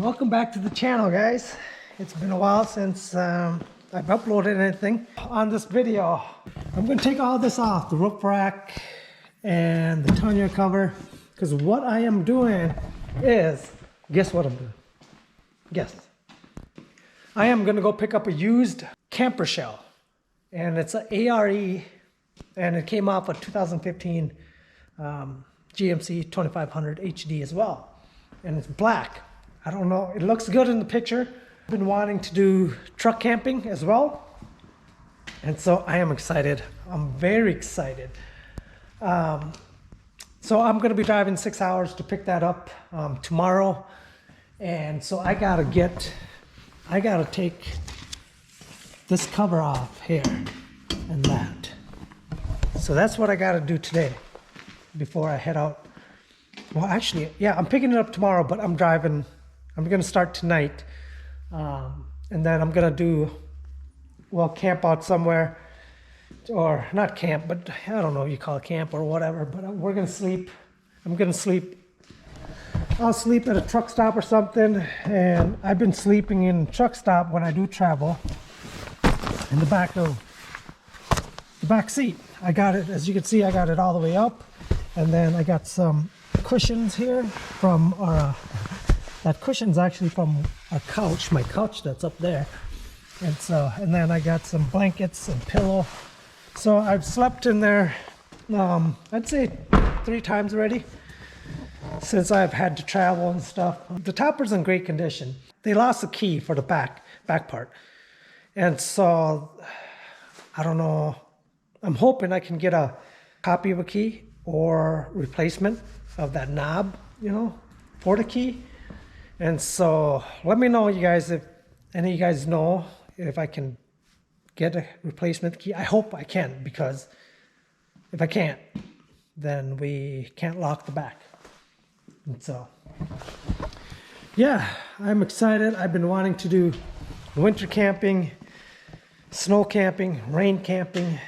Welcome back to the channel, guys. It's been a while since I've uploaded anything. On this video, I'm going to take all this off, the roof rack and the tonneau cover, because what I am doing is, guess what I'm doing? Guess. I am going to go pick up a used camper shell, and it's an A.R.E, and it came off a 2015 GMC 2500Hd as well, and it's black. I don't know, it looks good in the picture. I've been wanting to do truck camping as well, and so I am excited. I'm very excited. So I'm going to be driving 6 hours to pick that up tomorrow, and so I gotta take this cover off here and that. So that's what I gotta do today before I head out. Well, actually, yeah, I'm picking it up tomorrow, but I'm driving. I'm gonna start tonight, and then I'm gonna camp out somewhere, or not camp, but I don't know if you call it camp or whatever, but we're gonna sleep. I'm gonna sleep. I'll sleep at a truck stop or something, and I've been sleeping in truck stop when I do travel in the back seat. I got it, as you can see, I got it all the way up, and then I got some cushions here from our that cushion's actually from our couch, my couch that's up there. And then I got some blankets and pillow. So I've slept in there, I'd say 3 times already since I've had to travel and stuff. The topper's in great condition. They lost the key for the back part. And so, I don't know, I'm hoping I can get a copy of a key or replacement of that knob, for the key. And so let me know, you guys, if any of you guys know if I can get a replacement key. I hope I can, because if I can't, then we can't lock the back. And so, yeah, I'm excited. I've been wanting to do winter camping, snow camping, rain camping,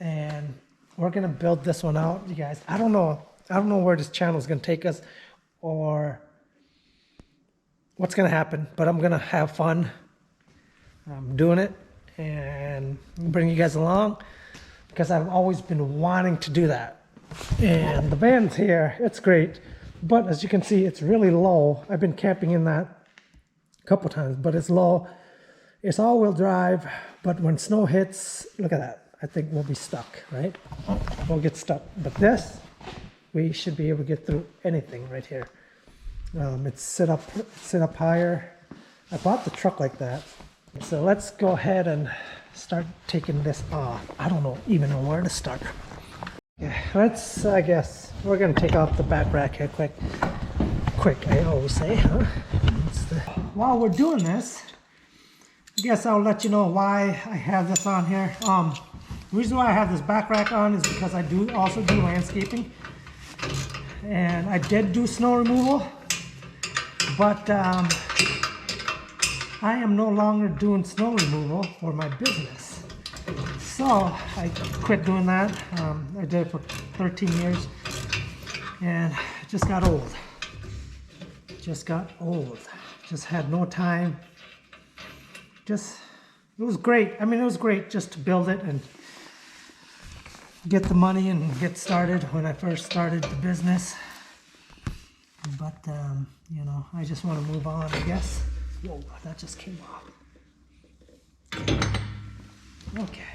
and we're gonna build this one out, you guys. I don't know where this channel is gonna take us or what's gonna happen, but I'm gonna have fun doing it and bring you guys along, because I've always been wanting to do that. And the van's here, it's great, but as you can see, it's really low. I've been camping in that a couple times, but it's low. It's all-wheel drive, but when snow hits, look at that. I think we'll be stuck, right? We'll get stuck. But this, we should be able to get through anything right here. It's sit up higher. I bought the truck like that. So let's go ahead and start taking this off. I don't even know where to start. Yeah, I guess we're gonna take off the back rack here quick, I always say, huh? While we're doing this, I guess I'll let you know why I have this on here. The reason why I have this back rack on is because I also do landscaping, and I did do snow removal, but I am no longer doing snow removal for my business. So I quit doing that. I did it for 13 years, and it just got old. Just had no time. It was great. I mean, it was great just to build it and get the money and get started when I first started the business. But, I just want to move on, I guess. Whoa, that just came off. Okay.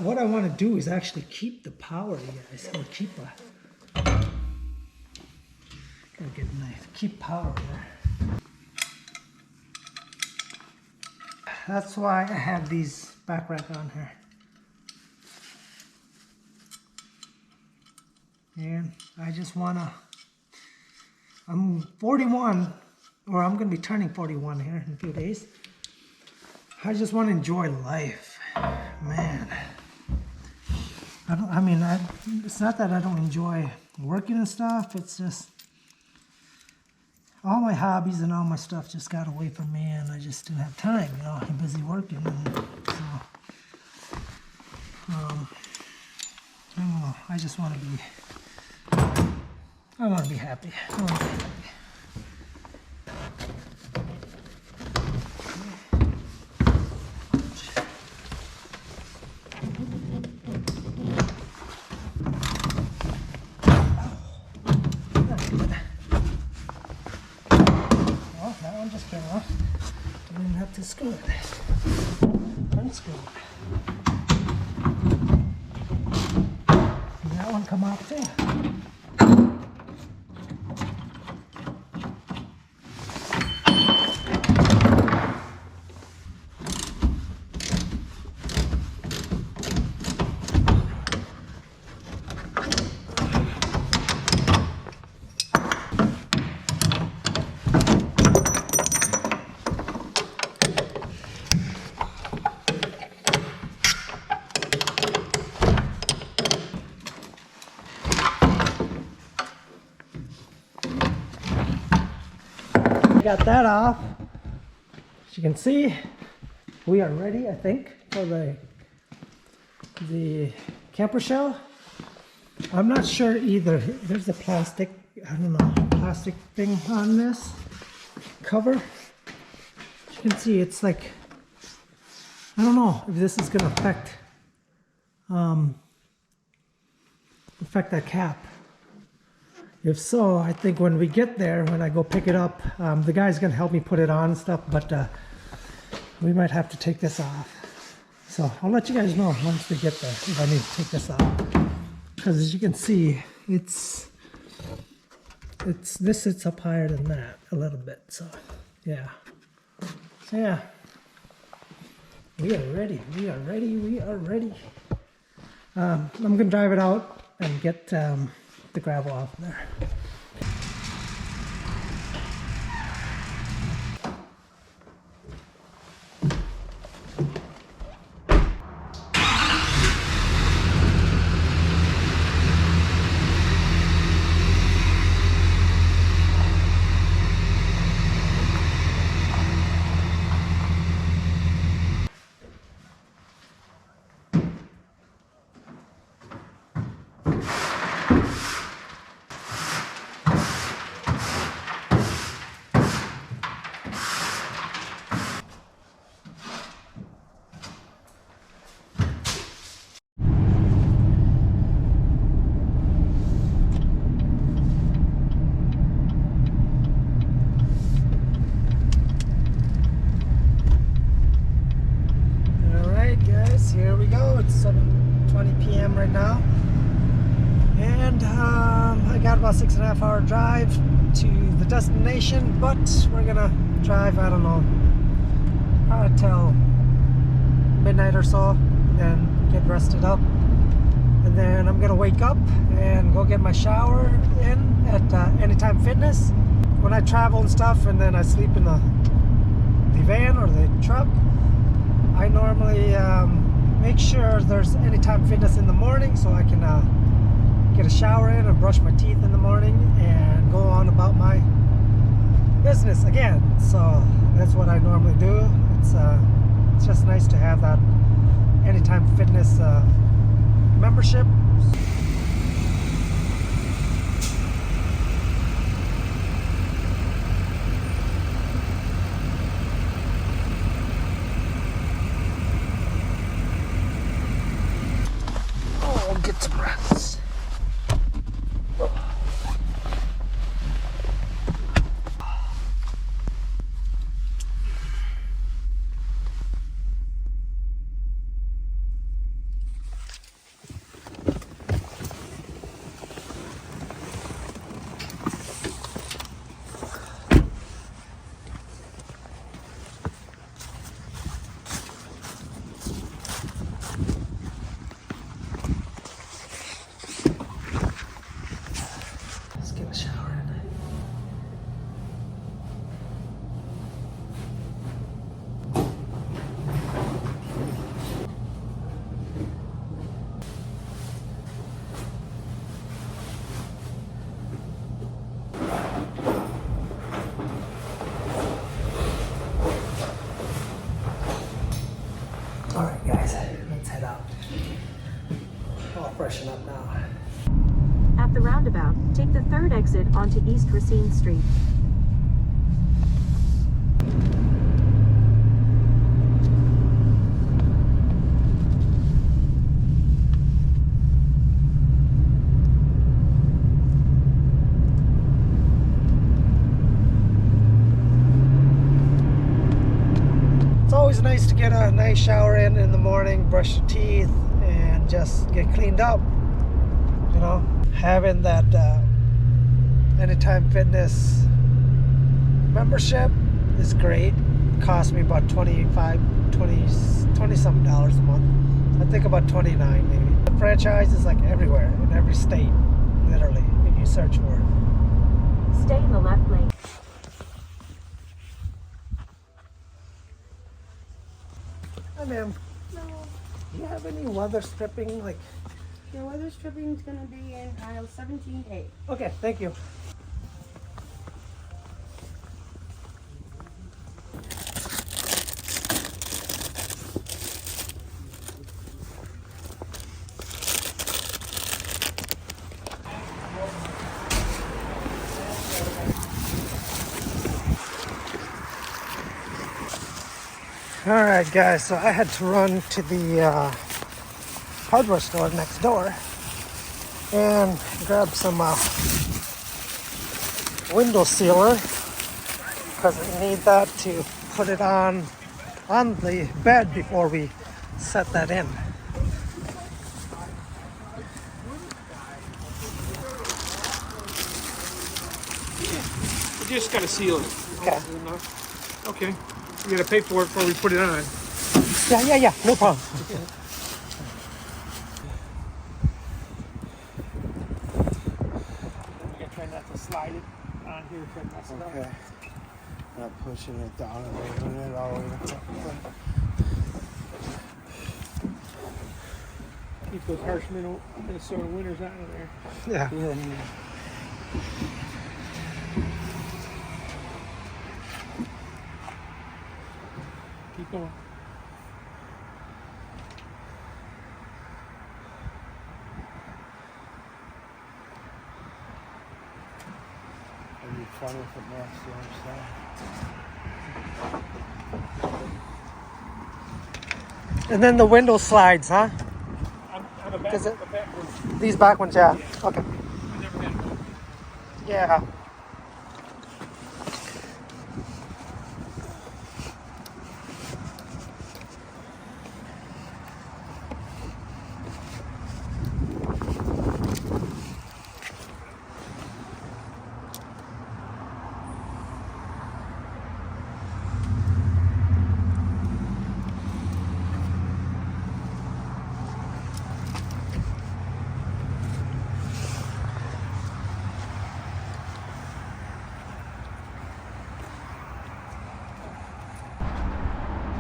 What I want to do is actually keep the power, you guys. Or gotta get a knife. Keep power there. That's why I have these back rack on here. And I just wanna, I'm 41, or I'm gonna be turning 41 here in a few days. I just wanna enjoy life, man. It's not that I don't enjoy working and stuff, it's just, all my hobbies and all my stuff just got away from me, and I just didn't have time, I'm busy working, and so, I don't know, I just want to be, I want to be happy. spring off. And then have to screw it. Unscrew it. And that one come off too. Got that off. As you can see, we are ready, I think, for the camper shell. I'm not sure either. There's a plastic, I don't know, plastic thing on this cover. As you can see, it's like, I don't know if this is going to affect that cap. If so, I think when we get there, when I go pick it up, the guy's going to help me put it on and stuff, but we might have to take this off. So I'll let you guys know once we get there if I need to take this off. Because as you can see, this sits up higher than that a little bit. So yeah. We are ready. We are ready. We are ready. I'm going to drive it out and get the gravel off there. Here we go. It's 7:20 p.m. right now, and I got about 6.5 hour drive to the destination, but we're gonna drive, I don't know, till midnight or so, then get rested up, and then I'm gonna wake up and go get my shower in at Anytime Fitness. When I travel and stuff, and then I sleep in the van or the truck, I normally make sure there's Anytime Fitness in the morning so I can get a shower in and brush my teeth in the morning and go on about my business again. So that's what I normally do. It's just nice to have that Anytime Fitness membership. Get some rest. Alright guys, let's head out. I'll freshen up now. At the roundabout, take the third exit onto East Racine Street. always nice to get a nice shower in the morning, brush your teeth, and just get cleaned up. You know, having that Anytime Fitness membership is great. It cost me about 20 something dollars a month. I think about 29 maybe. The franchise is like everywhere, in every state, literally, if you search for it. Stay in the left lane. Hi ma'am. No, Do you have any weather stripping? Like, your weather stripping is going to be in aisle 17A. okay, thank you. Alright guys, so I had to run to the hardware store next door and grab some window sealer because we need that to put it on the bed before we set that in. You just gotta seal it. Okay. Okay. You gotta pay for it before we put it on. Yeah, no problem. You gotta try not to slide it on here if it messes up. Okay. Not pushing it down and moving it all the way up. Keep those harsh Minnesota winters out of there. Yeah. Keep going. It'd be funny if it matched the other side. And then the window slides, huh? On the back, Is it- the back one. These back ones, yeah. Okay. I never had one. Yeah.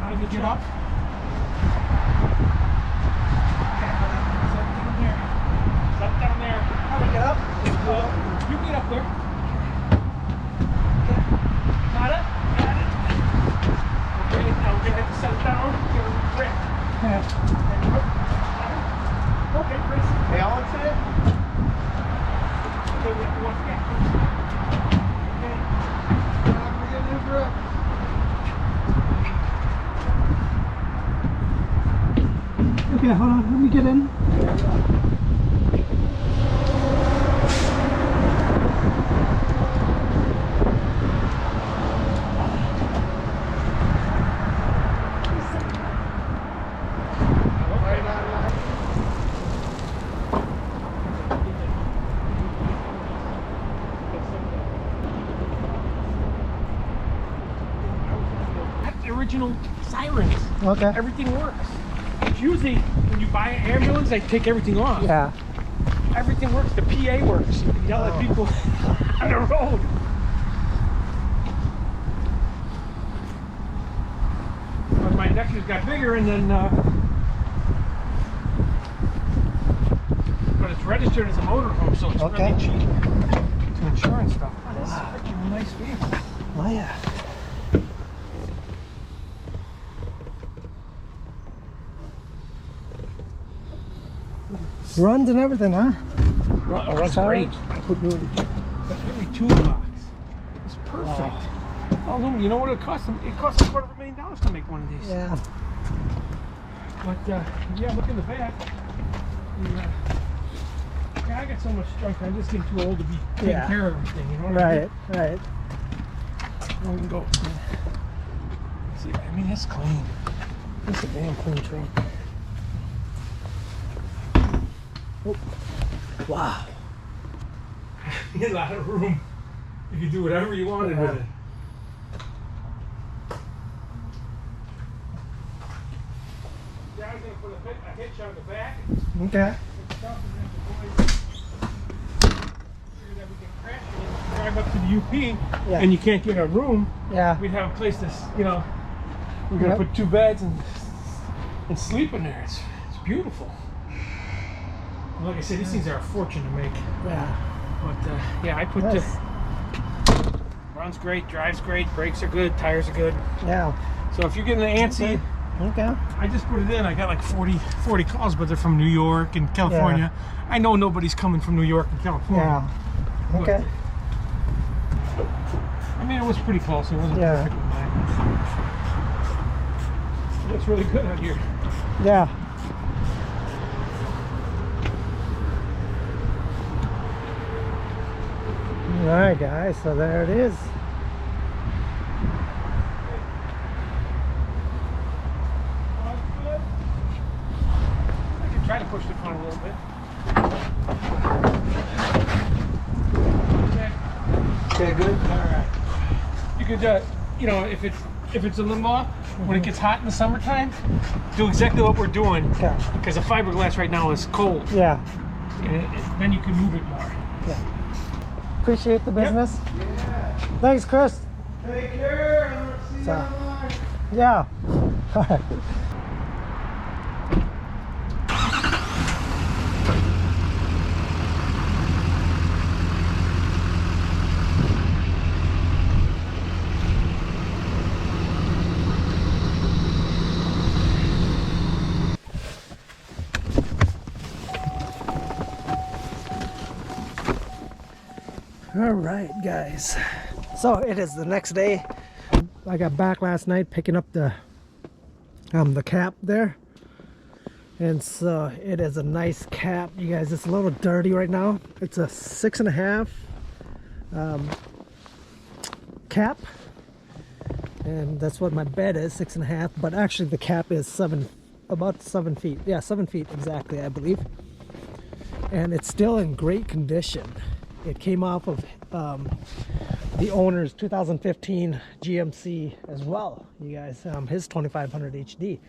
How to get up? Up down there. How do we get up? You get up there. Got it? Got it. Okay, now we're gonna have to set it down. Give it a grip. Okay, Chris. Balance it? Okay, we have to walk back. Okay. Okay, hold on. Let me get in. That's the original sirens. Okay. Everything works. It's usually when you buy an ambulance, they take everything off. Yeah. Everything works. The PA works. You can yell at people on the road. But my neckties got bigger, and then, but it's registered as a motorhome, so it's Okay. really cheap to insurance stuff. Oh, this is freaking a nice vehicle. Oh yeah. Runs and everything, huh? Oh, that's Sorry. great. I put new in the That's really toolbox. It's perfect. Oh, no, you know what it cost them? It cost them $250,000 to make one of these. Yeah. But yeah, look in the back. Yeah, I got so much junk. I'm just getting too old to be taking Yeah. care of everything. You know what I mean? Right. We can go. See, I mean, it's clean. It's a damn clean truck. Oh. Wow. A lot of room. You can do whatever you wanted with it. Yeah, I was gonna put a hitch on the back. Okay. Drive up to the UP, Yeah. and you can't get a room. Yeah. We'd have a place to, you know, we're gonna Yep. put 2 beds and sleep in there. It's beautiful. Like I said, these things are a fortune to make. Yeah. But yeah, I put Nice. runs great, drives great, brakes are good, tires are good. Yeah. So if you're getting an ANSI, Okay. I just put it in. I got like 40 calls, but they're from New York and California. I know nobody's coming from New York and California. Yeah. Okay. I mean, it was pretty close. It wasn't Yeah. perfect with mine. It looks really good out here. Yeah. All right, guys. So there it is. I can try to push the front a little bit. Okay. Good. All right. You could, you know, if it's a little off, when it gets hot in the summertime, do exactly what we're doing. Okay. Because the fiberglass right now is cold, Yeah. and then you can move it more. Appreciate the business. Yeah. Thanks, Chris. Take care. I'll see you So- online. Yeah. All right. All right, guys. So it is the next day. I got back last night picking up the cap there, and so it is a nice cap, you guys. It's a little dirty right now. It's a 6.5 cap, and that's what my bed is, 6.5. But actually, the cap is about 7 feet. Yeah, 7 feet exactly, I believe. And it's still in great condition. It came off of the owner's 2015 GMC as well, you guys, his 2500 HD.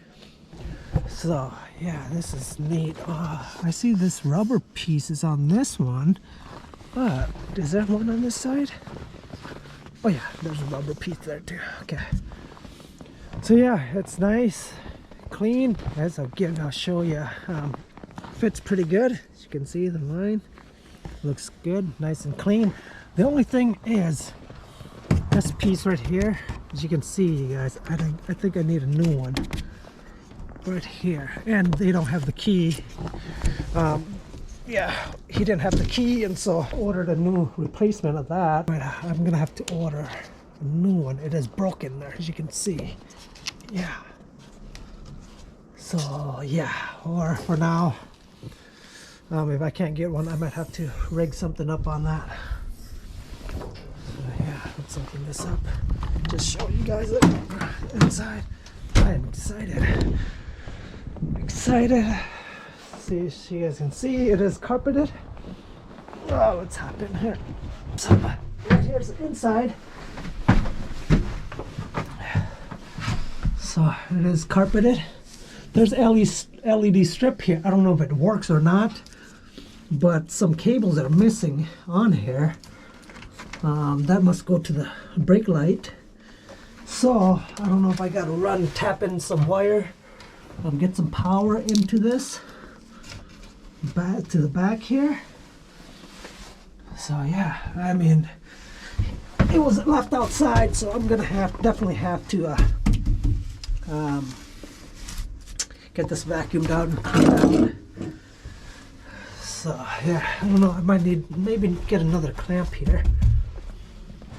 So yeah, this is neat. I see this rubber piece is on this one, but is there one on this side? Oh yeah, there's a rubber piece there too. Okay, so yeah, it's nice, clean. As I'll show you, fits pretty good. As you can see, the line looks good, nice and clean. The only thing is this piece right here, as you can see, you guys, I think I need a new one right here, and they don't have the key. Yeah, he didn't have the key, and so I ordered a new replacement of that. But I'm gonna have to order a new one. It is broken there, as you can see. Yeah. So yeah, or for now, if I can't get one, I might have to rig something up on that. Yeah, let's open this up. Just show you guys it inside. I am excited. Excited. See, as you guys can see, it is carpeted. Oh, what's happening here? So, here's the inside. So it is carpeted. There's LED strip here. I don't know if it works or not, but some cables that are missing on here. That must go to the brake light. So I don't know if I gotta tap in some wire, get some power into this back to the back here. So yeah, I mean, it was left outside, so I'm gonna definitely have to get this vacuumed out and cleaned out. So yeah, I don't know, I might need maybe get another clamp here.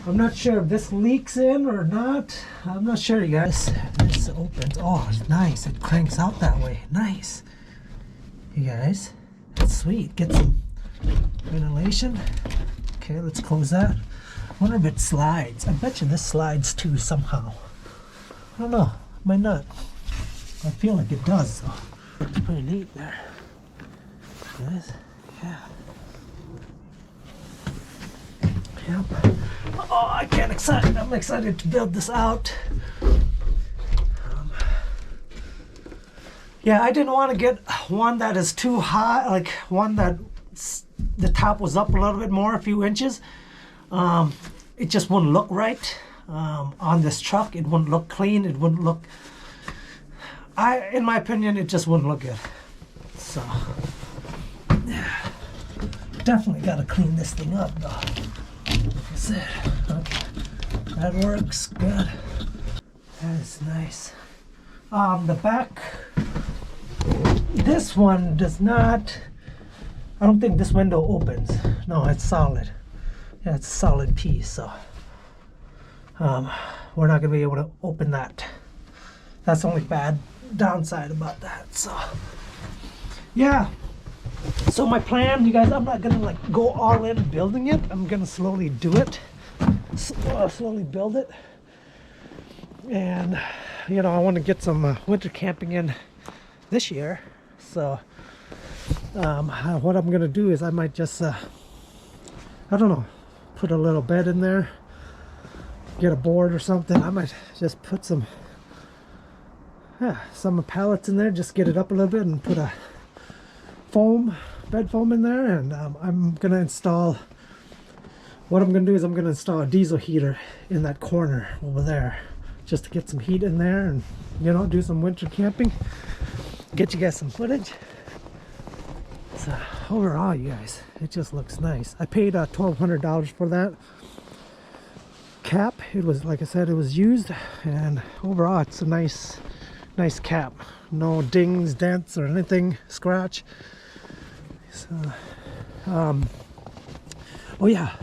I'm not sure if this leaks in or not. I'm not sure, you guys. This opens. Oh, it's nice. It cranks out that way. Nice. You guys, that's sweet. Get some ventilation. Okay, let's close that. I wonder if it slides. I bet you this slides too somehow. don't know, might not. I feel like it does, so it's pretty neat there. Guys, yeah. Yep. Oh, I can't excited. I'm excited to build this out. Yeah, I didn't want to get one that is too high, like one that the top was up a little bit more, a few inches. It just wouldn't look right on this truck. It wouldn't look clean. It wouldn't look. In my opinion, it just wouldn't look good. So, yeah, definitely got to clean this thing up, though. Like I said, okay, that works good. That is nice. The back. This one does not. I don't think this window opens. No, it's solid. Yeah, it's a solid piece, so we're not gonna be able to open that. That's the only bad downside about that. So yeah. So my plan, you guys, I'm not gonna like go all in building it. I'm gonna slowly do it. Slowly build it. And you know, I want to get some winter camping in this year. So what I'm gonna do is I might just I don't know, put a little bed in there, get a board or something. I might just put some pallets in there, just get it up a little bit, and put a bed foam in there. And I'm gonna install, what I'm gonna do is I'm gonna install a diesel heater in that corner over there, just to get some heat in there, and you know, do some winter camping, get you guys some footage. So overall, you guys, it just looks nice. I paid $1,200 for that cap. It was, like I said, it was used, and overall it's a nice cap. No dings, dents, or anything, scratch. So oh yeah,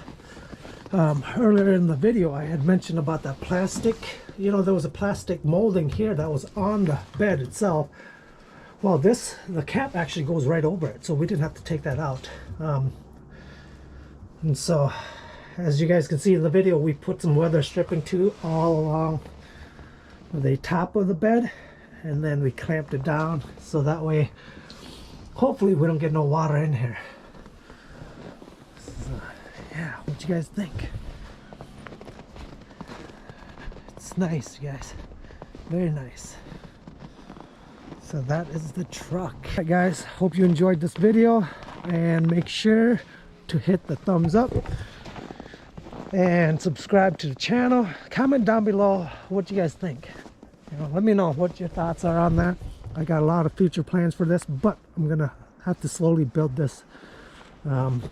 earlier in the video I had mentioned about that plastic. You know, there was a plastic molding here that was on the bed itself. Well, the cap actually goes right over it, so we didn't have to take that out. And so, as you guys can see in the video, we put some weather stripping too all along the top of the bed, and then we clamped it down, so that way, hopefully we don't get no water in here. So, yeah, what you guys think? It's nice, you guys. Very nice. So that is the truck. Alright guys, hope you enjoyed this video, and make sure to hit the thumbs up and subscribe to the channel. Comment down below what you guys think. You know, let me know what your thoughts are on that. I got a lot of future plans for this, but I'm gonna have to slowly build this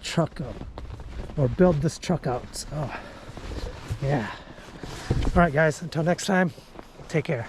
truck up, or build this truck out. So yeah. Alright guys, until next time, take care.